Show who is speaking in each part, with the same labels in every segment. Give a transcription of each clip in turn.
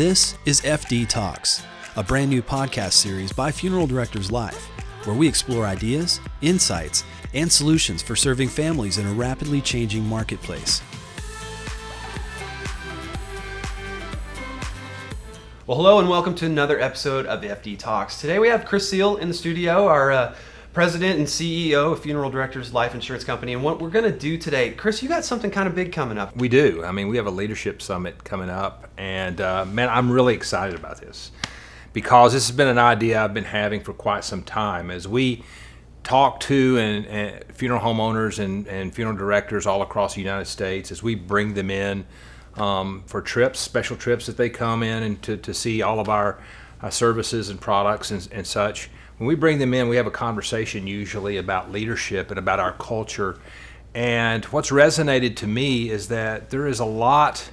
Speaker 1: This is FD Talks, a brand new podcast series by Funeral Directors Life, where we explore ideas, insights, and solutions for serving families in a rapidly changing marketplace.
Speaker 2: Well, hello and welcome to another episode of the FD Talks. Today we have Kris Seale in the studio, our President and CEO of Funeral Directors Life Insurance Company. And what we're going to do today, Kris, you got something kind of big coming up.
Speaker 3: We do. I mean, we have a leadership summit coming up. And man, I'm really excited about this because this has been an idea I've been having for quite some time. As we talk to and funeral homeowners and funeral directors all across the United States, as we bring them in for trips, special trips that they come in and to see all of our services and products and such. When we bring them in, we have a conversation usually about leadership and about our culture. And what's resonated to me is that there is a lot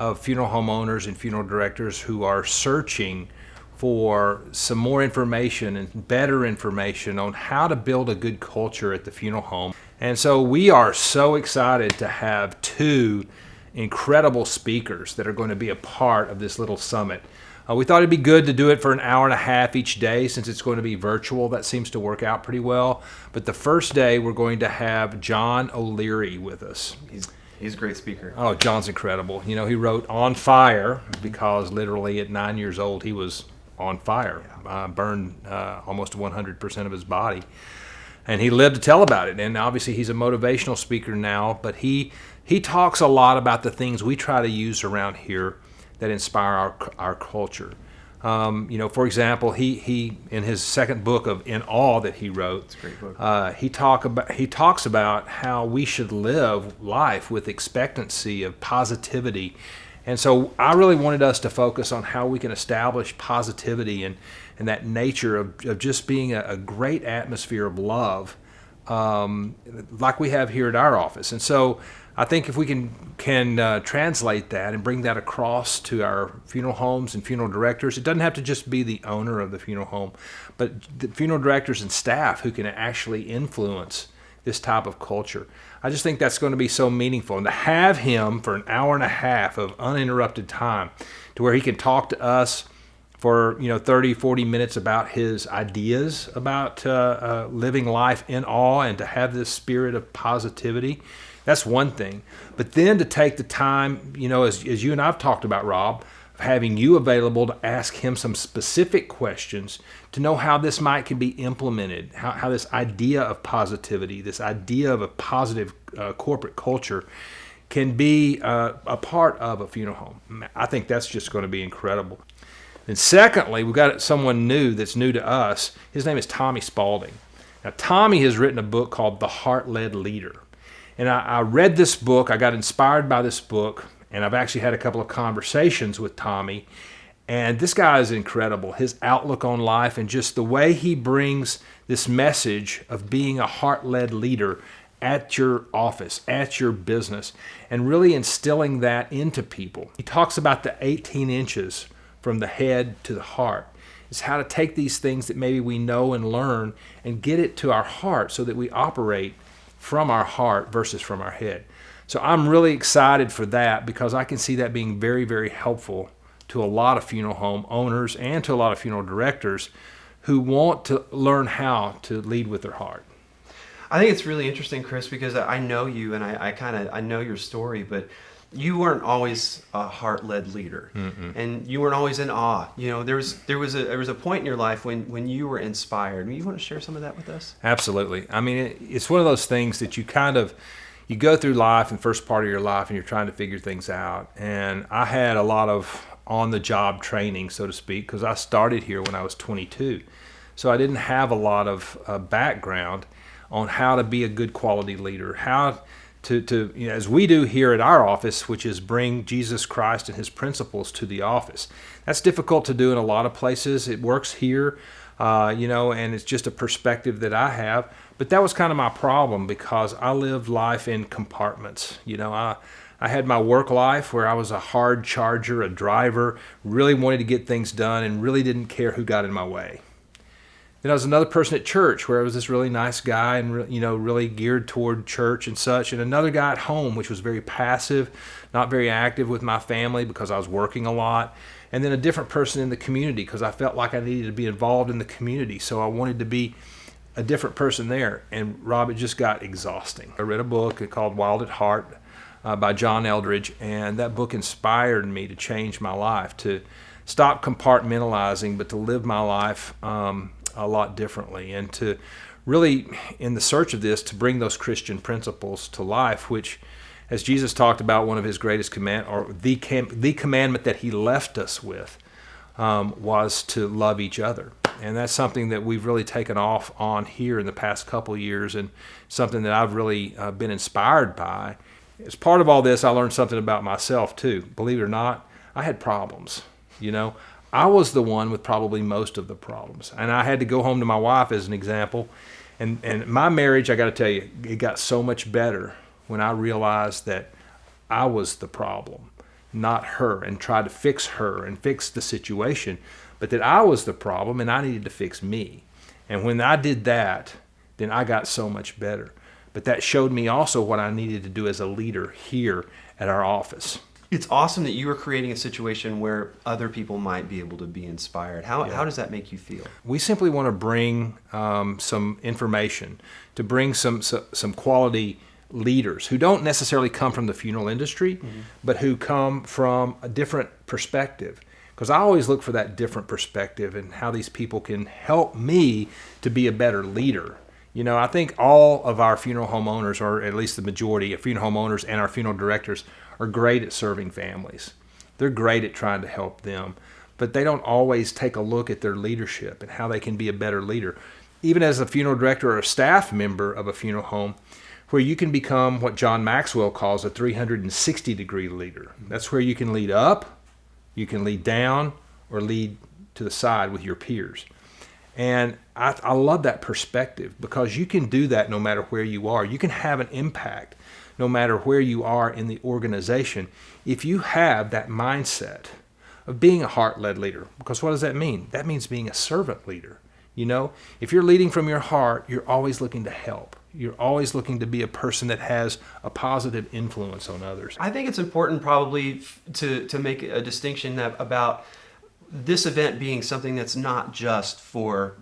Speaker 3: of funeral homeowners and funeral directors who are searching for some more information and better information on how to build a good culture at the funeral home. And so we are so excited to have two incredible speakers that are going to be a part of this little summit. We thought it'd be good to do it for an hour and a half each day since it's going to be virtual. That seems to work out pretty well. But the first day, we're going to have John O'Leary with us.
Speaker 2: He's a great speaker.
Speaker 3: Oh, John's incredible. You know, he wrote On Fire because literally at 9 years old, he was on fire, burned almost 100% of his body. And he lived to tell about it. And obviously, he's a motivational speaker now, but he talks a lot about the things we try to use around here that inspire our culture. For example, he in his second book of In Awe that he wrote,
Speaker 2: it's a great book.
Speaker 3: He talks about how we should live life with expectancy of positivity. And so I really wanted us to focus on how we can establish positivity and that nature of just being a great atmosphere of love, like we have here at our office. And so I think if we can translate that and bring that across to our funeral homes and funeral directors, it doesn't have to just be the owner of the funeral home, but the funeral directors and staff who can actually influence this type of culture. I just think that's going to be so meaningful. And to have him for an hour and a half of uninterrupted time to where he can talk to us for 30, 40 minutes about his ideas about living life in awe and to have this spirit of positivity. That's one thing. But then to take the time, as you and I've talked about, Rob, of having you available to ask him some specific questions to know how this can be implemented, how this idea of positivity, this idea of a positive corporate culture can be a part of a funeral home. I think that's just going to be incredible. And secondly, we've got someone new that's new to us. His name is Tommy Spaulding. Now, Tommy has written a book called The Heart-Led Leader. And I read this book, I got inspired by this book, and I've actually had a couple of conversations with Tommy. And this guy is incredible. His outlook on life and just the way he brings this message of being a heart-led leader at your office, at your business, and really instilling that into people. He talks about the 18 inches from the head to the heart. It's how to take these things that maybe we know and learn and get it to our heart so that we operate from our heart versus from our head. So I'm really excited for that because I can see that being very, very helpful to a lot of funeral home owners and to a lot of funeral directors who want to learn how to lead with their heart.
Speaker 2: I think it's really interesting, Kris, because I know you and I know your story, but you weren't always a heart-led leader. Mm-mm. And you weren't always in awe. There was a point in your life when you were inspired. You want to share some of that with us?
Speaker 3: Absolutely. I mean, it's one of those things that you go through life in the first part of your life and you're trying to figure things out. And I had a lot of on-the-job training, so to speak, because I started here when I was 22. So I didn't have a lot of background on how to be a good quality leader, how to as we do here at our office, which is bring Jesus Christ and his principles to the office. That's difficult to do in a lot of places. It works here, and it's just a perspective that I have. But that was kind of my problem because I lived life in compartments. I had my work life where I was a hard charger, a driver, really wanted to get things done and really didn't care who got in my way. Then I was another person at church where I was this really nice guy and really geared toward church and such. And another guy at home, which was very passive, not very active with my family because I was working a lot. and then a different person in the community because I felt like I needed to be involved in the community. So I wanted to be a different person there. And Rob, it just got exhausting. I read a book called Wild at Heart by John Eldredge, and that book inspired me to change my life, to stop compartmentalizing, but to live my life a lot differently, and to really, in the search of this, to bring those Christian principles to life, which, as Jesus talked about, one of his greatest the commandment that he left us with was to love each other. And that's something that we've really taken off on here in the past couple of years, and something that I've really been inspired by. As part of all this, I learned something about myself too. Believe it or not, I had problems. I was the one with probably most of the problems. And I had to go home to my wife as an example. And my marriage, I got to tell you, it got so much better when I realized that I was the problem, not her, and tried to fix her and fix the situation, but that I was the problem and I needed to fix me. And when I did that, then I got so much better. But that showed me also what I needed to do as a leader here at our office.
Speaker 2: It's awesome that you are creating a situation where other people might be able to be inspired. How does that make you feel?
Speaker 3: We simply want to bring some information, to bring some quality leaders who don't necessarily come from the funeral industry, but who come from a different perspective. Because I always look for that different perspective and how these people can help me to be a better leader. I think all of our funeral home owners, or at least the majority of funeral home owners and our funeral directors, are great at serving families. They're great at trying to help them, but they don't always take a look at their leadership and how they can be a better leader. Even as a funeral director or a staff member of a funeral home, where you can become what John Maxwell calls a 360-degree leader. That's where you can lead up, you can lead down, or lead to the side with your peers. And I love that perspective, because you can do that no matter where you are. You can have an impact no matter where you are in the organization if you have that mindset of being a heart-led leader. Because what does that mean? That means being a servant leader. If you're leading from your heart, you're always looking to help. You're always looking to be a person that has a positive influence on others.
Speaker 2: I think it's important probably to make a distinction about this event being something that's not just for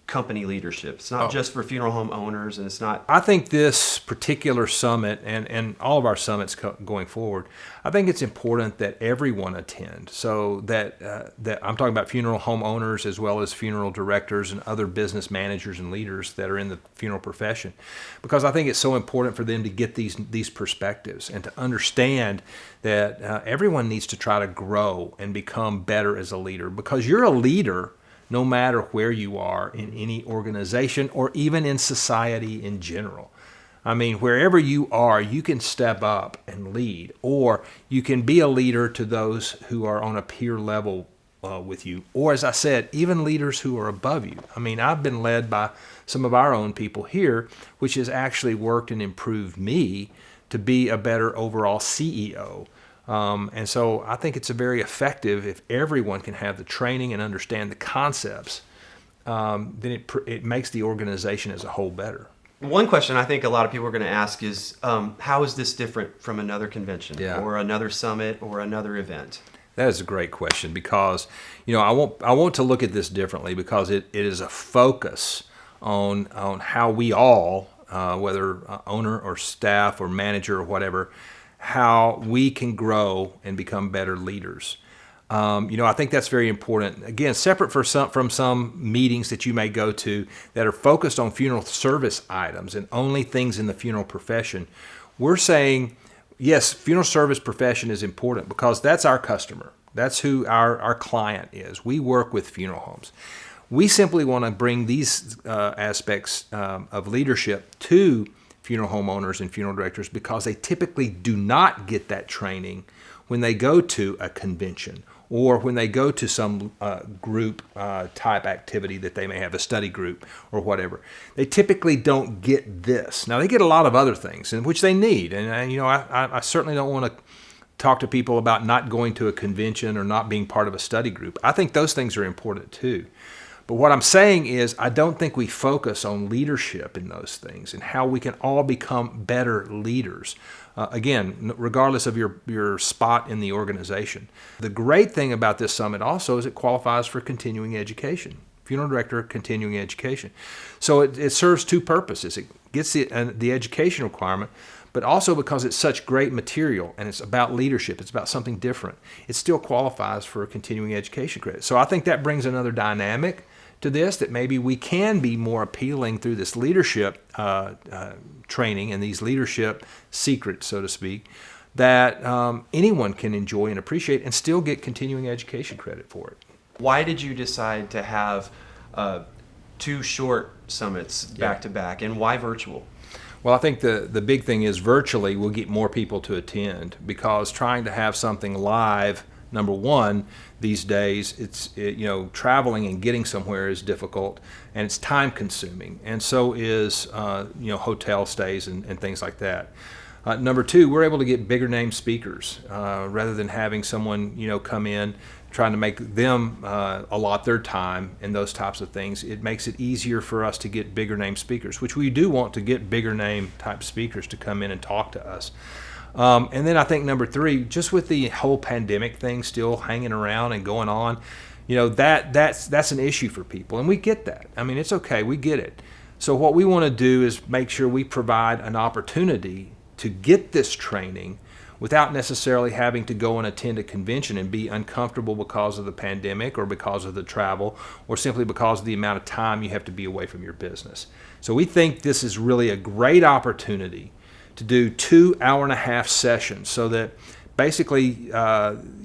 Speaker 2: company leadership. It's not just for funeral home owners, and it's not...
Speaker 3: I think this particular summit, and all of our summits going forward, I think it's important that everyone attend, so that I'm talking about funeral home owners as well as funeral directors and other business managers and leaders that are in the funeral profession, because I think it's so important for them to get these perspectives and to understand that everyone needs to try to grow and become better as a leader, because you're a leader no matter where you are in any organization or even in society in general. I mean, wherever you are, you can step up and lead, or you can be a leader to those who are on a peer level with you, or, as I said, even leaders who are above you. I mean, I've been led by some of our own people here, which has actually worked and improved me to be a better overall CEO. And so I think it's very effective if everyone can have the training and understand the concepts, then it makes the organization as a whole better.
Speaker 2: One question I think a lot of people are going to ask is, how is this different from another convention or another summit or another event?
Speaker 3: That is a great question, because I want to look at this differently, because it is a focus on how we all, whether owner or staff or manager or whatever, how we can grow and become better leaders. I think that's very important. Again, separate from some meetings that you may go to that are focused on funeral service items and only things in the funeral profession. We're saying, yes, funeral service profession is important because that's our customer. That's who our client is. We work with funeral homes. We simply want to bring these aspects of leadership to funeral home owners and funeral directors, because they typically do not get that training when they go to a convention or when they go to some group type activity that they may have, a study group or whatever. They typically don't get this. Now, they get a lot of other things, which they need. And I certainly don't want to talk to people about not going to a convention or not being part of a study group. I think those things are important too. But what I'm saying is I don't think we focus on leadership in those things and how we can all become better leaders. Again, regardless of your spot in the organization. The great thing about this summit also is it qualifies for continuing education. Funeral director, continuing education. So it serves two purposes. It gets the education requirement, but also because it's such great material and it's about leadership, it's about something different, it still qualifies for a continuing education credit. So I think that brings another dynamic to this, that maybe we can be more appealing through this leadership training and these leadership secrets, so to speak, that anyone can enjoy and appreciate and still get continuing education credit for it.
Speaker 2: Why did you decide to have two short summits back to back, and why virtual?
Speaker 3: Well, I think the big thing is virtually we'll get more people to attend, because trying to have something live, number one, these days, traveling and getting somewhere is difficult, and it's time consuming, and so is hotel stays and things like that. Number two, we're able to get bigger name speakers rather than having someone come in trying to make them allot their time and those types of things. It makes it easier for us to get bigger name speakers, which we do want to get bigger name type speakers to come in and talk to us. And then I think number three, just with the whole pandemic thing still hanging around and going on, that's an issue for people, and we get that. I mean, it's okay, we get it. So what we want to do is make sure we provide an opportunity to get this training without necessarily having to go and attend a convention and be uncomfortable because of the pandemic or because of the travel or simply because of the amount of time you have to be away from your business. So we think this is really a great opportunity to do 2 hour-and-a-half sessions, so that basically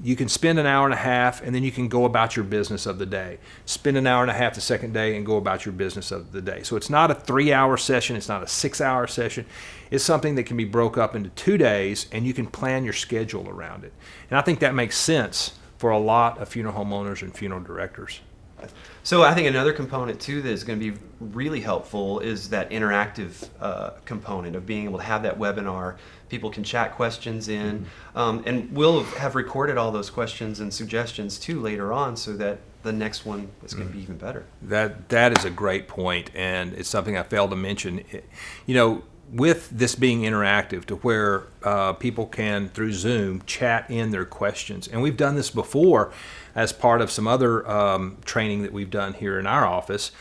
Speaker 3: you can spend an hour and a half and then you can go about your business of the day. Spend an hour and a half the second day and go about your business of the day. So it's not a 3-hour session, it's not a 6-hour session. It's something that can be broke up into 2 days, and you can plan your schedule around it. And I think that makes sense for a lot of funeral home owners and funeral directors.
Speaker 2: So I think another component too that is going to be really helpful is that interactive component of being able to have that webinar. People can chat questions in, and we'll have recorded all those questions and suggestions too later on, so that the next one is going to be even better.
Speaker 3: That is a great point, and it's something I failed to mention. With this being interactive to where people can, through Zoom, chat in their questions. And we've done this before as part of some other training that we've done here in our office,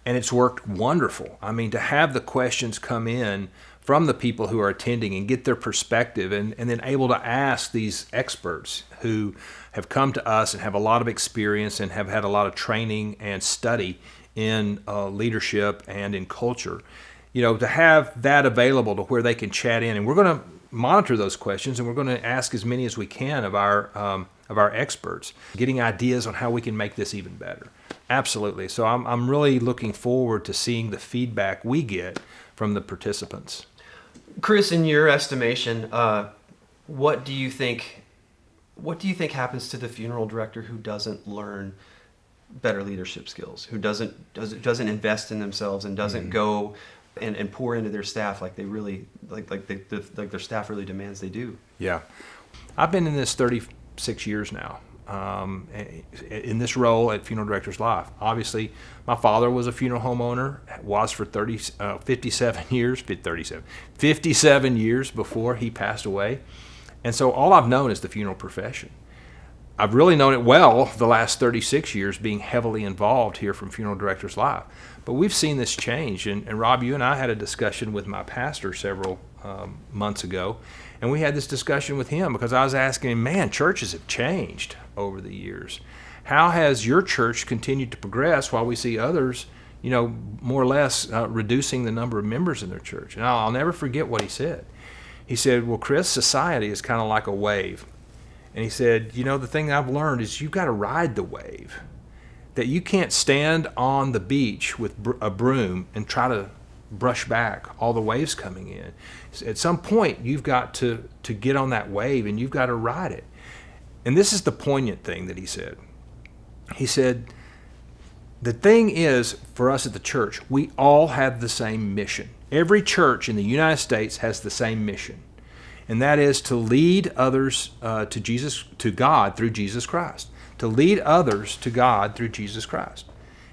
Speaker 3: and it's worked wonderful. I mean, to have the questions come in from the people who are attending and get their perspective, and then able to ask these experts who have come to us and have a lot of experience and have had a lot of training and study in leadership and in culture. To have that available to where they can chat in, and we're going to monitor those questions, and we're going to ask as many as we can of our experts, getting ideas on how we can make this even better. Absolutely. So I'm really looking forward to seeing the feedback we get from the participants.
Speaker 2: Kris, in your estimation, what do you think happens to the funeral director who doesn't learn better leadership skills, who doesn't invest in themselves and doesn't go and pour into their staff like they really like their staff really demands they do?
Speaker 3: Yeah, I've been in this 36 years now, in this role at Funeral Directors Life. Obviously, my father was a funeral home owner, was for 57 years before he passed away, and so all I've known is the funeral profession. I've really known it well the last 36 years, being heavily involved here from Funeral Directors Life. But we've seen this change, and Rob, you and I had a discussion with my pastor several months ago, and we had this discussion with him because I was asking him, man, churches have changed over the years. How has your church continued to progress while we see others, more or less reducing the number of members in their church? And I'll never forget what he said. He said, well, Kris, society is kind of like a wave. And he said, the thing I've learned is you've got to ride the wave. That you can't stand on the beach with a broom and try to brush back all the waves coming in. At some point, you've got to get on that wave and you've got to ride it. And this is the poignant thing that he said. He said, the thing is, for us at the church, we all have the same mission. Every church in the United States has the same mission. And that is to lead others to God through Jesus Christ. To lead others to God through Jesus Christ.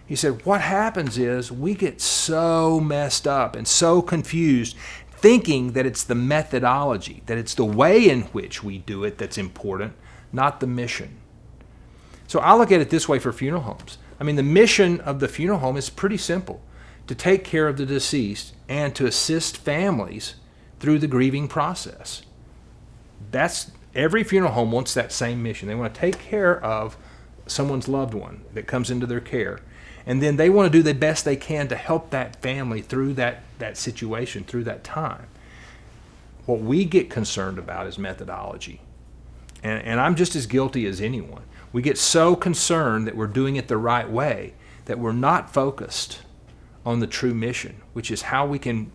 Speaker 3: He said, what happens is we get so messed up and so confused thinking that it's the methodology, that it's the way in which we do it that's important, not the mission. So I look at it this way for funeral homes. I mean, the mission of the funeral home is pretty simple: to take care of the deceased and to assist families through the grieving process. Every funeral home wants that same mission. They want to take care of someone's loved one that comes into their care. And then they want to do the best they can to help that family through that situation, through that time. What we get concerned about is methodology. And I'm just as guilty as anyone. We get so concerned that we're doing it the right way that we're not focused on the true mission, which is how we can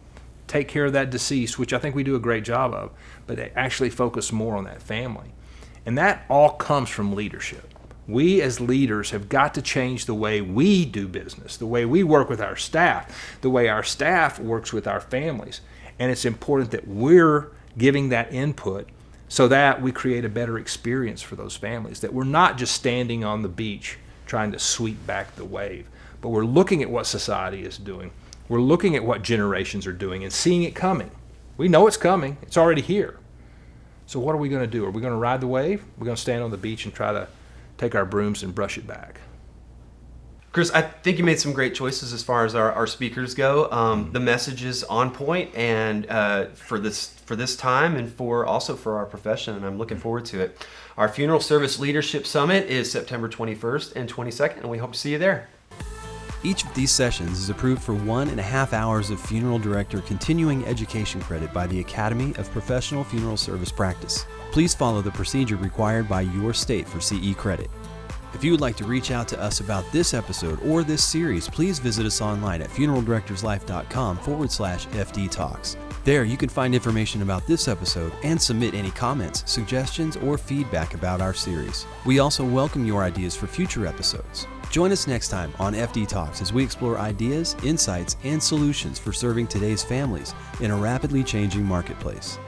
Speaker 3: take care of that deceased, which I think we do a great job of, but actually focus more on that family. And that all comes from leadership. We as leaders have got to change the way we do business, the way we work with our staff, the way our staff works with our families. And it's important that we're giving that input so that we create a better experience for those families, that we're not just standing on the beach trying to sweep back the wave, but we're looking at what society is doing. We're looking at what generations are doing and seeing it coming. We know it's coming. It's already here. So what are we going to do? Are we going to ride the wave? We're going to stand on the beach and try to take our brooms and brush it back.
Speaker 2: Kris, I think you made some great choices as far as our speakers go. The message is on point, and for this time, and also for our profession, and I'm looking forward to it. Our Funeral Service Leadership Summit is September 21st and 22nd, and we hope to see you there.
Speaker 1: Each of these sessions is approved for 1.5 hours of funeral director continuing education credit by the Academy of Professional Funeral Service Practice. Please follow the procedure required by your state for CE credit. If you would like to reach out to us about this episode or this series, please visit us online at funeraldirectorslife.com/FD Talks. There you can find information about this episode and submit any comments, suggestions, or feedback about our series. We also welcome your ideas for future episodes. Join us next time on FD Talks as we explore ideas, insights, and solutions for serving today's families in a rapidly changing marketplace.